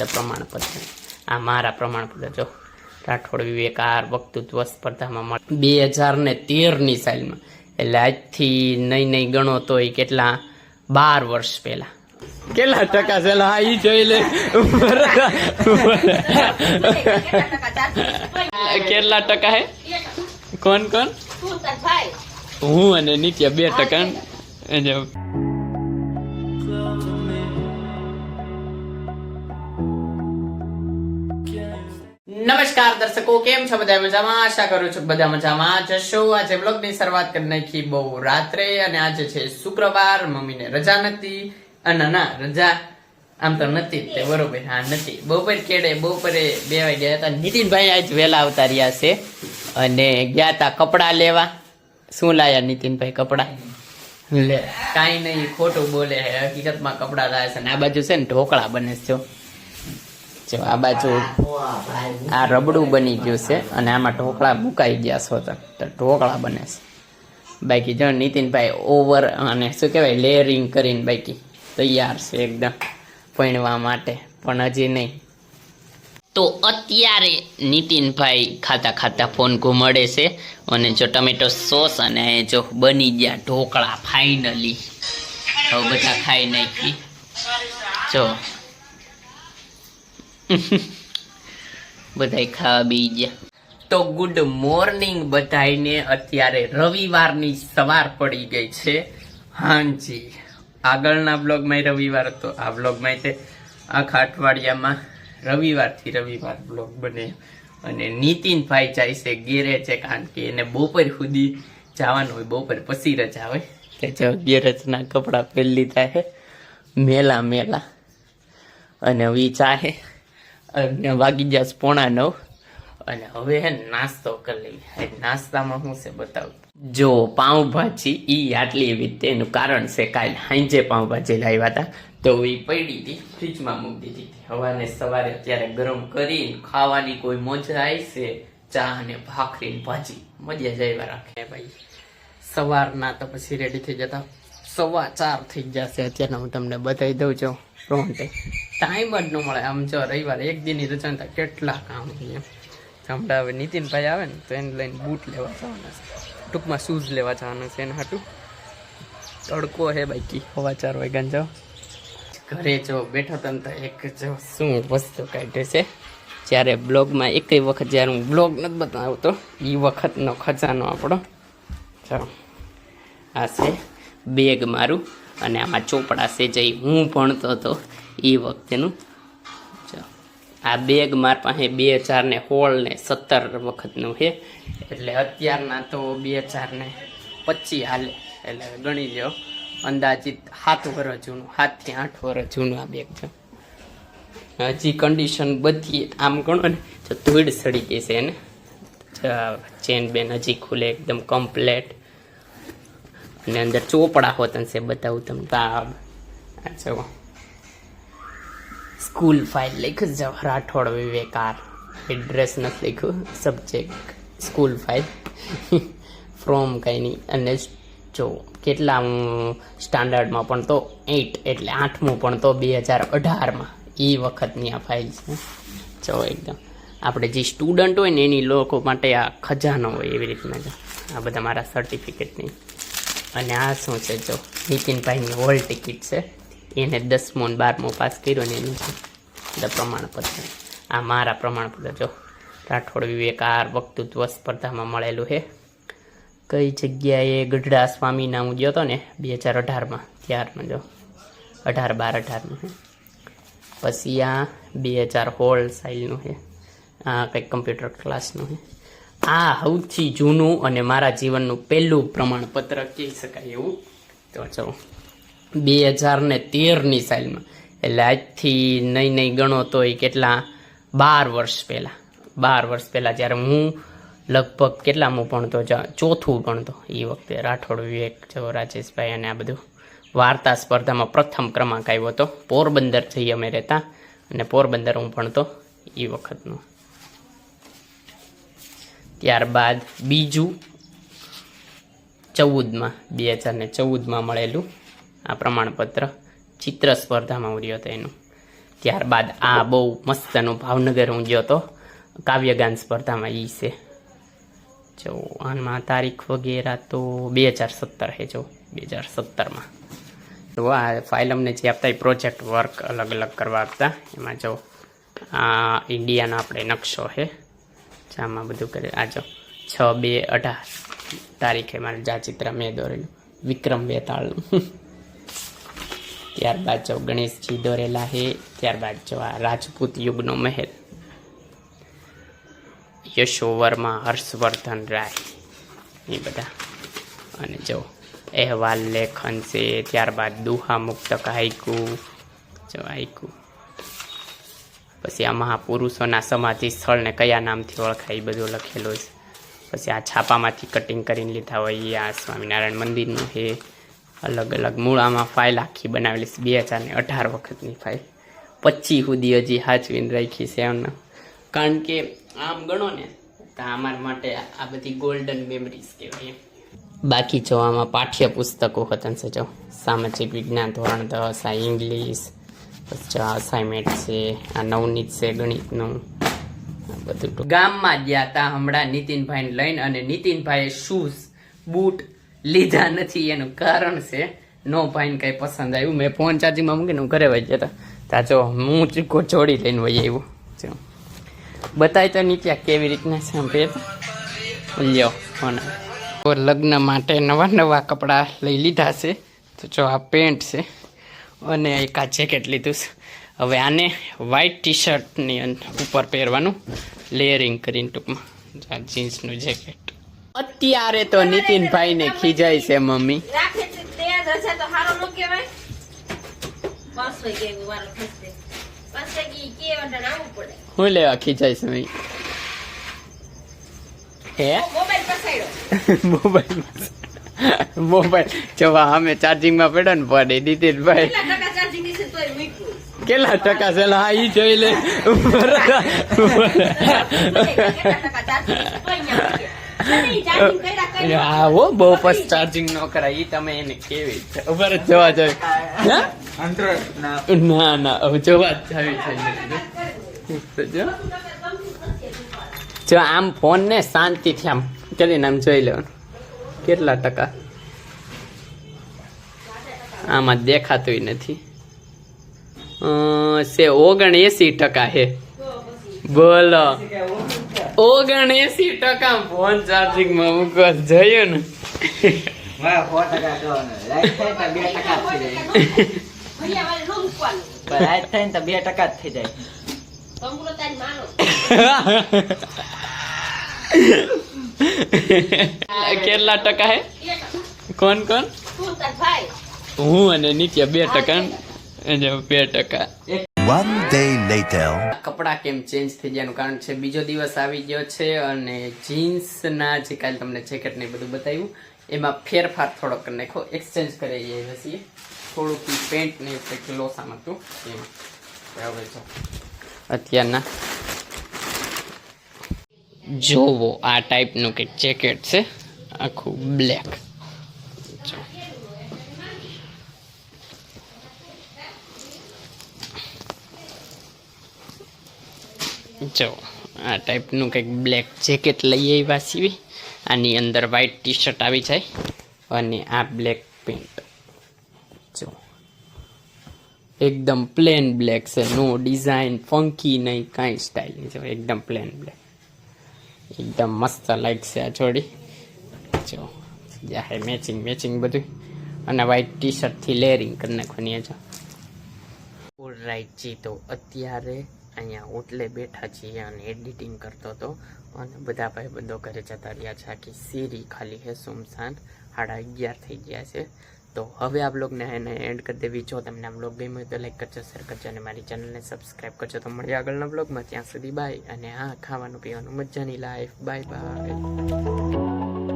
પ્રમાણપત્ર આ મારા પ્રમાણપત્ર જો રાઠોડ વિવેકાર વક્તૃત્વ સ્પર્ધામાં મળે 2013ની સાલમાં એટલે આજથી નહીં ગણો તો એ કેટલા 12 વર્ષ પહેલા કેટલા ટકા છે હા ઈ જોઈ લે કેટલા ટકા હે કોણ હું અને નિત્ય 2% નમસ્કાર દર્શકો, કેમ છો બધા મજામાં? આશા કરું છું બધા મજામાં જશો। આજે બ્લોગ ની શરૂઆત કરી નાખી બહુ રાત્રે અને આજે છે શુક્રવાર, મમ્મીને રજા નથી અને ના રજા આમ તો નથી તે બરોબર હા નથી બપોર કેડે બપોરે 2 વાગે ગયા હતા। નીતિનભાઈ આજ વહેલા આવતા રહ્યા છે અને ગયા હતા કપડા લેવા। શું લાયા નીતિનભાઈ કપડા? લે કાંઈ નહીં ખોટું બોલે, હકીકતમાં કપડા લાયા છે ને આ બાજુ છે ને ઢોકળા બને છે જો આ બાજુ આ રબડું બની ગયું છે અને આમાં ઢોકળા મુકાઈ ગયા છો તો ઢોકળા બને છે। બાકી જો નીતિનભાઈ ઓવર અને શું કહેવાય લેયરિંગ કરીને બાકી તૈયાર છે એકદમ પૈણવા માટે, પણ હજી નહીં। તો અત્યારે નીતિનભાઈ ખાતા ખાતા ફોન ઘુમાડે છે અને જો ટમેટો સોસ અને જો બની ગયા ઢોકળા ફાઇનલી હવે બધા ખાઈ નાખી જો બધાય ખાવા બી ગયા। તો ગુડ મોર્નિંગ બધાને। અત્યારે રવિવારની સવાર પડી ગઈ છે। હાજી આગળના બ્લોગમાં રવિવાર હતો, આ બ્લોગમાં તે આખા અઠવાડિયામાં રવિવારથી રવિવાર બ્લોગ બને અને નીતિનભાઈ જાય છે ગેરેજે કારણ કે એને બપોર સુધી જવાનું હોય, બપોર પછી રજા હોય કે જો ગેરેજના કપડાં પહેરી લીધા છે મેલા અને હવે ચાહે અને વાગી ગયા 8:45 અને હવે હે નાસ્તો કરી લઈએ। નાસ્તામાં શું છે બતાવું જો પાઉંભાજી ઈ આટલી એવી તેનું કારણ છે કાલે સાંજે પાઉંભાજી લાવ્યા હતા તો એ પડી હતી ફ્રીજમાં મૂકી દીધી, હવાને સવારે અત્યારે ગરમ કરીને ખાવાની કોઈ મજા આવી છે। ચા અને ભાખરી ને ભાજી મજા જ આવ્યા રાખે ભાઈ। સવારના તો પછી રેડી થઈ જતા 4:15 થઈ જશે અત્યારે હું તમને બતાવી દઉં છું ફ્રોન્ટે ટાઈમ જ ન મળે। આમ જો રવિવારે એક દિનની રજા કેટલા કામ છે હમણાં હવે નીતિનભાઈ આવે ને તો એને લઈને બૂટ લેવા જવાના છે, ટૂંકમાં શૂઝ લેવા જવાના છે એના હાટું। તડકો હે બાકી 4:15 વાગ્યાને જાઓ ઘરે જો બેઠો તો એક જો શું વસ્તુ કાઢે છે જ્યારે બ્લોગમાં એકય વખત જ્યારે હું બ્લોગ નથી બતાવતો એ વખતનો ખજાનો આપણો ચાલો આ છે બેગ મારું અને આમાં ચોપડા છે જે હું ભણતો હતો એ વખતેનું। આ બેગ માર પાસે 2016 ને 17 વખતનું છે એટલે અત્યારના તો 2025 હાલે એટલે ગણી લો અંદાજિત 7 વર્ષ જૂનું, 7 થી 8 વર્ષ જૂનું આ બેગ છે। હજી કન્ડિશન બધી આમ ગણો ને તો ધૂળ સડી ગઈ છે એને, ચેન બેન હજી ખુલે એકદમ કમ્પ્લેટ અને અંદર ચોપડા હોત છે બતાવું તમને। તાબ જો સ્કૂલ ફાઇલ લખ્યું જાવ રાઠોડ વિવેકાર, એડ્રેસ નથી લખ્યું, સબ્જેક્ટ સ્કૂલ ફાઇલ ફ્રોમ કંઈ નહીં અને જો કેટલા સ્ટાન્ડર્ડમાં પણ તો 8 એટલે 8મું પણ તો 2018માં એ વખતની આ ફાઇલ છે જો એકદમ આપણે જે સ્ટુડન્ટ હોય ને એની લોકો માટે આ ખજાનો હોય એવી રીતના જો આ બધા મારા સર્ટિફિકેટની। અને આ શું છે જો નીતિનભાઈની હોલ ટિકિટ છે, એને 10મું અને 12મું પાસ કર્યું ને એનું છે પ્રમાણપત્ર આ મારા પ્રમાણપત્ર જો રાઠોડ વિવેકાર વક્તૃત્વ સ્પર્ધામાં મળેલું છે। કઈ જગ્યાએ ગઢડા સ્વામીના હું ગયો હતો ને 2018માં ત્યારમાં જો 18-12-18નું છે। પછી આ 2016 સાલનું છે, આ કંઈક કમ્પ્યુટર ક્લાસનું છે। આ સૌથી જૂનું અને મારા જીવનનું પહેલું પ્રમાણપત્ર કહી શકાય એવું તો જો 2013ની સાલમાં એટલે આજથી નહીં ગણો તો એ કેટલા 12 વર્ષ પહેલાં જ્યારે હું લગભગ કેટલામું ભણતો 4થું ભણતો એ વખતે રાઠોડ વિવેક જો રાજેશભાઈ અને આ બધું વાર્તા સ્પર્ધામાં પ્રથમ ક્રમાંક આવ્યો હતો। પોરબંદર જઈ અમે રહેતા અને પોરબંદર હું ભણતો એ વખતનું। ત્યારબાદ બીજું 2014માં મળેલું આ પ્રમાણપત્ર ચિત્ર સ્પર્ધામાં ઉર્યો હતો એનું। ત્યારબાદ આ બહુ મસ્તનો ભાવનગર હું ગયો હતો કાવ્યગાન સ્પર્ધામાં ઈ છે જો આમાં તારીખ વગેરે તો 2017 છે જો 2017માં તો આ ફાઇલ અમને જે આપતા એ પ્રોજેક્ટ વર્ક અલગ અલગ કરવા આપતા એમાં જો આ ઇન્ડિયાનો આપણે નકશો છે આમાં બધું કરે આ જો 6/2/18 તારીખે મારે જા ચિત્ર મેં દોરેલું વિક્રમ બેતાળનું ત્યારબાદ જો ગણેશજી દોરેલા છે ત્યારબાદ જો આ રાજપૂત યુગનો મહેલ યશોવર્મા હર્ષવર્ધન રાય એ બધા અને જો અહેવાલ લેખન છે ત્યારબાદ દુહા મુક્તક હાઈકુ જો હાઈકુ પછી આ મહાપુરુષોના સમાધિ સ્થળને કયા નામથી ઓળખાય એ બધું લખેલું છે પછી આ છાપામાંથી કટિંગ કરીને લીધા હોય આ સ્વામિનારાયણ મંદિરનું છે અલગ અલગ મૂળ આમાં ફાઇલ આખી બનાવેલી છે 2018 વખતની ફાઇલ 25 સુધી હજી સાચવીને રાખી છે એમને કારણ કે આમ ગણો ને તો અમારા માટે આ બધી ગોલ્ડન મેમરીઝ કહેવાય બાકી જો આમાં પાઠ્ય પુસ્તકો હતા છે જો સામાજિક વિજ્ઞાન ધોરણ 10 આ ઇંગ્લિશ પછી અસાઇનમેન્ટ છે આ નવનીત છે ગણિતનું બધું ગામમાં ગયા હતા હમણાં નીતિનભાઈને લઈને અને નીતિનભાઈએ શૂઝ બૂટ લીધા નથી એનું કારણ છે નો ભાઈને કંઈ પસંદ આવ્યું મેં ફોન ચાર્જિંગમાં મૂકીને હું ઘરે વહી જતા તા જો હું ચીકો જોડી લઈને વહી આવ્યું જો બતાય તો નીચે કેવી રીતના છે આમ પહેર લ્યો ફોન લગ્ન માટે નવા નવા કપડાં લઈ લીધા છે તો જો આ પેન્ટ છે અને એક આ જેકેટ લીધું છે હવે આને વ્હાઈટ ટી શર્ટની ઉપર પહેરવાનું લેયરિંગ કરીને ટૂંકમાં જીન્સનું જેકેટ અત્યારે તો નીતિનભાઈને ખીજાય છે મમ્મી હું લેવા ખીજાય છે મમ્મી હે મોબાઈલ જવા અમે ચાર્જિંગમાં પડ્યો ને પડે નીતિનભાઈ કેટલા ટકા છે હા ઈ જોઈ લે હા હો બહુ પછી ચાર્જિંગ ન કરાય ઈ તમે એને કેવી ઉપર જવા જાય ના ના હવે જવા જ જાવી છે જો આમ ફોન ને શાંતિથી આમ કરીને આમ જોઈ લેવાનું કેટલા ટકા આમાં દેખાતું નથી છે 79% છે બોલો 79% ફોન ચાર્જિંગમાં મૂકવા જોયું ને 2% થઈ જાય કેટલા ટકા હે કોણ કોણ હું અને નીત્યા 2% One day later. કપડા કેમ ચેન્જ થઈ જવાનું કારણ છે બીજો દિવસ આવી ગયો છે અને જીન્સના જે કાલે તમને જેકેટ ને બધું બતાવ્યું એમાં ફેરફાર થોડો કરી નાખો એક્સચેન્જ કરી આવ્યા છીએ થોડુંક પેન્ટ ને કંઈક લોસામાં હતું એમાં હવે જો અત્યારના જોવો આ ટાઈપનું કંઈક જેકેટ છે આખું બ્લેક જો આ ટાઈપનું કંઈક બ્લેક જેકેટ લઈ આવ્યા છીએ આની અંદર વ્હાઈટ ટી શર્ટ આવી જાય અને આ બ્લેક પેન્ટ જો એકદમ પ્લેન બ્લેક છે નો ડિઝાઇન ફંકી નહીં કાંઈ સ્ટાઇલ નહીં જો એકદમ પ્લેન બ્લેક એકદમ મસ્ત લાગશે આ જોડી જો જાહે મેચિંગ બધું અને વ્હાઈટ ટી શર્ટથી લેયરિંગ કરી નાખવાની જો ઓલરાઈટ જી તો અત્યારે અહીંયા હોટલે બેઠા છીએ અને એડિટિંગ કરતો હતો અને બધા ભાઈ બધો ઘરે જતા રહ્યા છે આખી સીરી ખાલી છે સુમસાન 11:30 થઈ ગયા છે તો હવે આ બ્લોગને એને એન્ડ કરી દેવી જો તમને આ બ્લોગ ગમ્યો હોય તો લાઈક કરજો શેર કરજો અને મારી ચેનલને સબસ્ક્રાઈબ કરજો તો મળીએ આગળના બ્લોગમાં ત્યાં સુધી બાય અને હા ખાવાનું પીવાનું મજાની લાઈફ બાય બાય